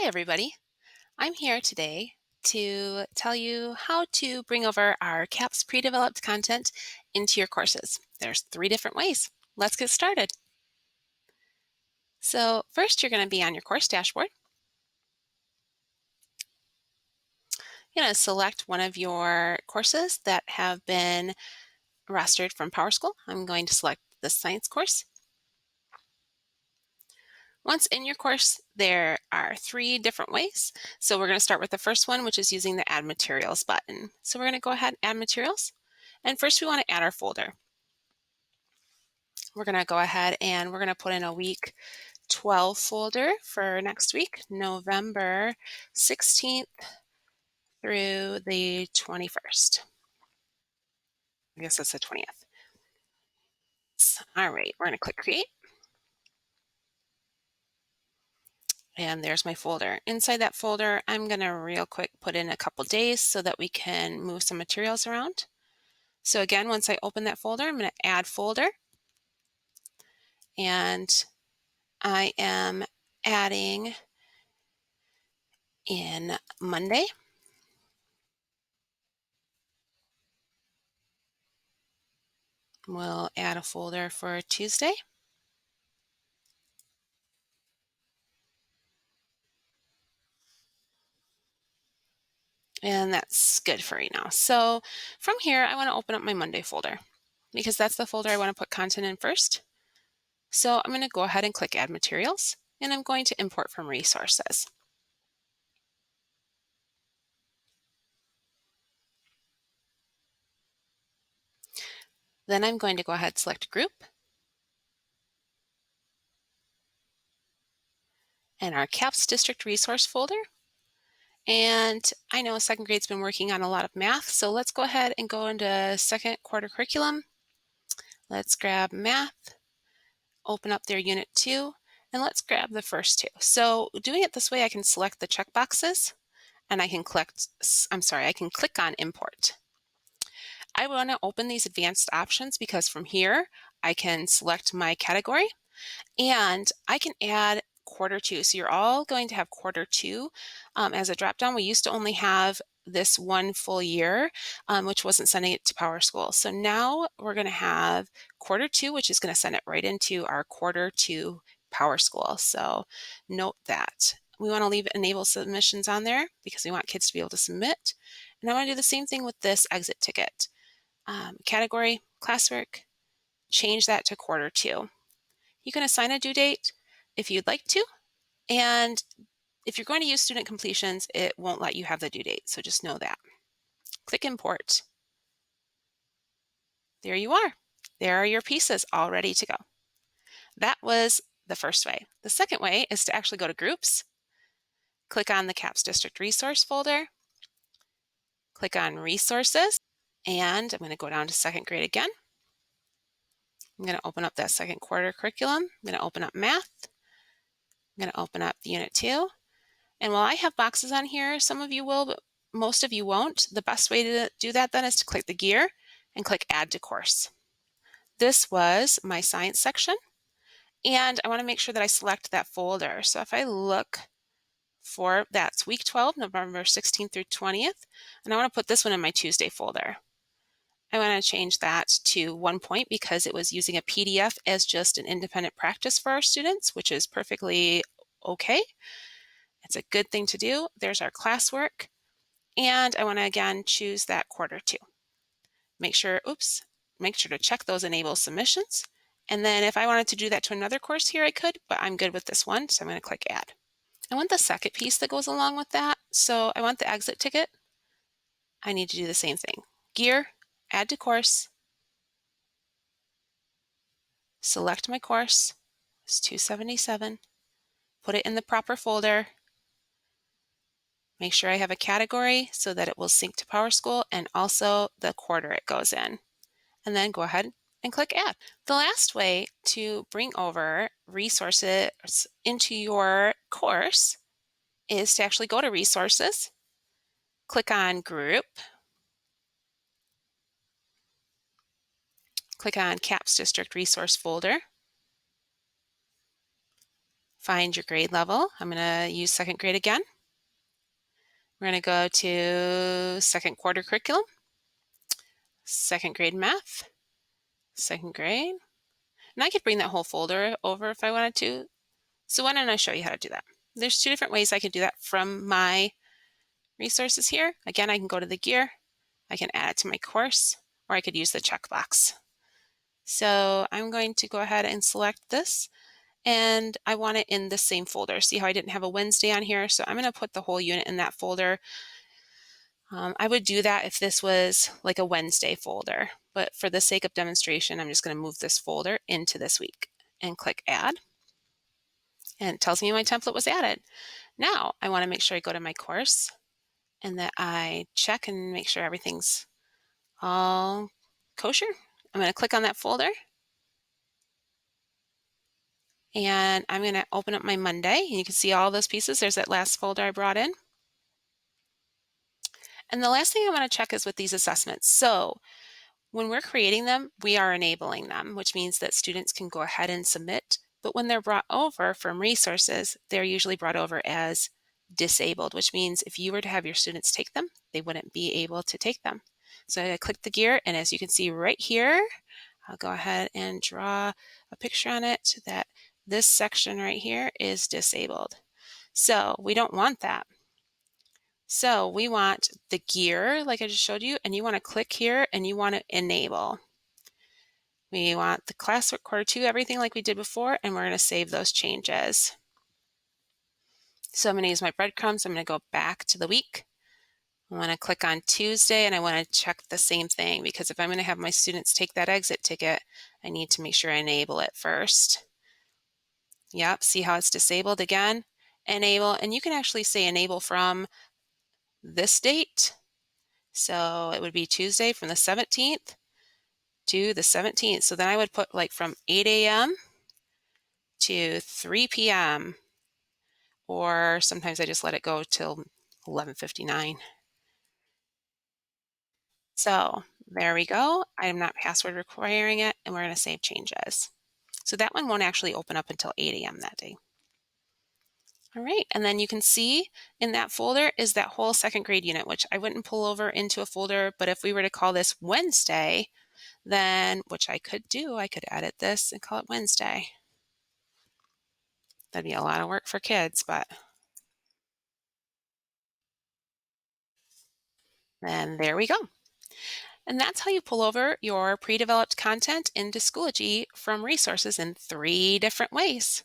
Hi, everybody. I'm here today to tell you how to bring over our CAPS pre-developed content into your courses. There's 3 different ways. Let's get started. So first, you're going to be on your course dashboard. You're going to select one of your courses that have been rostered from PowerSchool. I'm going to select the science course. Once in your course, there are 3 different ways. So we're going to start with the first one, which is using the Add Materials button. So we're going to go ahead and add materials. And first we want to add our folder. We're going to go ahead and we're going to put in a week 12 folder for next week, November 16th through the 21st. I guess that's the 20th. All right, we're going to click create. And there's my folder. Inside that folder, I'm going to real quick put in a couple days so that we can move some materials around. So again, once I open that folder, I'm going to add folder. And I am adding in Monday. We'll add a folder for Tuesday. And that's good for right now. So from here, I want to open up my Monday folder because that's the folder I want to put content in first. So I'm going to go ahead and click Add Materials, and I'm going to import from Resources. Then I'm going to go ahead and select Group, and our CAPS District Resource folder. And I know 2nd grade's been working on a lot of math, so let's go ahead and go into 2nd quarter curriculum. Let's grab math, open up their unit 2, and let's grab the first 2. So doing it this way, I can select the checkboxes and I can click on import. I want to open these advanced options because from here, I can select my category and I can add quarter 2. So you're all going to have quarter 2 as a dropdown. We used to only have this one full year, which wasn't sending it to PowerSchool. So now we're going to have quarter 2, which is going to send it right into our quarter 2 PowerSchool. So note that. We want to leave enable submissions on there because we want kids to be able to submit. And I want to do the same thing with this exit ticket. Category, classwork, change that to quarter 2. You can assign a due date if you'd like to. And if you're going to use student completions, it won't let you have the due date. So just know that. Click import. There you are. There are your pieces all ready to go. That was the first way. The second way is to actually go to groups, click on the CAPS District Resource folder, click on Resources, and I'm going to go down to 2nd grade again. I'm going to open up that 2nd quarter curriculum. I'm going to open up math. I'm going to open up Unit 2. And while I have boxes on here, some of you will, but most of you won't. The best way to do that then is to click the gear and click Add to Course. This was my science section. And I want to make sure that I select that folder. So if I look for, that's week 12, November 16th through 20th. And I want to put this one in my Tuesday folder. I want to change that to 1 point because it was using a PDF as just an independent practice for our students, which is perfectly okay. It's a good thing to do. There's our classwork. And I want to again choose that quarter 2. Make sure to check those enable submissions. And then if I wanted to do that to another course here, I could, but I'm good with this one. So I'm going to click add. I want the second piece that goes along with that. So I want the exit ticket. I need to do the same thing. Gear, add to course, select my course, it's 277, put it in the proper folder, make sure I have a category so that it will sync to PowerSchool and also the quarter it goes in. And then go ahead and click add. The last way to bring over resources into your course is to actually go to resources, click on group, click on CAPS District Resource folder. find your grade level. I'm going to use second grade again. We're going to go to second quarter curriculum, second grade math, second grade. And I could bring that whole folder over if I wanted to. So why don't I show you how to do that? There's two different ways I can do that from my resources here. Again, I can go to the gear, I can add it to my course, or I could use the checkbox. So I'm going to go ahead and select this, and I want it in the same folder. See how I didn't have a Wednesday on here? So I'm going to put the whole unit in that folder. I would do that if this was like a Wednesday folder, but for the sake of demonstration, I'm just going to move this folder into this week and click Add. And it tells me my template was added. Now I want to make sure I go to my course and that I check and make sure everything's all kosher. I'm going to click on that folder and I'm going to open up my Monday. And you can see all those pieces. There's that last folder I brought in. And the last thing I want to check is with these assessments. So when we're creating them, we are enabling them, which means that students can go ahead and submit. But when they're brought over from resources, they're usually brought over as disabled, which means if you were to have your students take them, they wouldn't be able to take them. So I click the gear, and as you can see right here, I'll go ahead and draw a picture on it that this section right here is disabled. So we don't want that. So we want the gear, like I just showed you, and you want to click here and you want to enable. We want the classwork quarter 2, everything like we did before, and we're going to save those changes. So I'm going to use my breadcrumbs. I'm going to go back to the week. I want to click on Tuesday, and I want to check the same thing, because if I'm going to have my students take that exit ticket, I need to make sure I enable it first. Yep, see how it's disabled again? Enable, and you can actually say enable from this date. So it would be Tuesday from the 17th to the 17th. So then I would put like from 8 a.m. to 3 p.m. or sometimes I just let it go till 11:59. So there we go. I'm not password requiring it, and we're going to save changes. So that one won't actually open up until 8 a.m. that day. All right, and then you can see in that folder is that whole second grade unit, which I wouldn't pull over into a folder, but if we were to call this Wednesday, then, which I could do, I could edit this and call it Wednesday. That'd be a lot of work for kids, but then there we go. And that's how you pull over your pre-developed content into Schoology from resources in 3 different ways.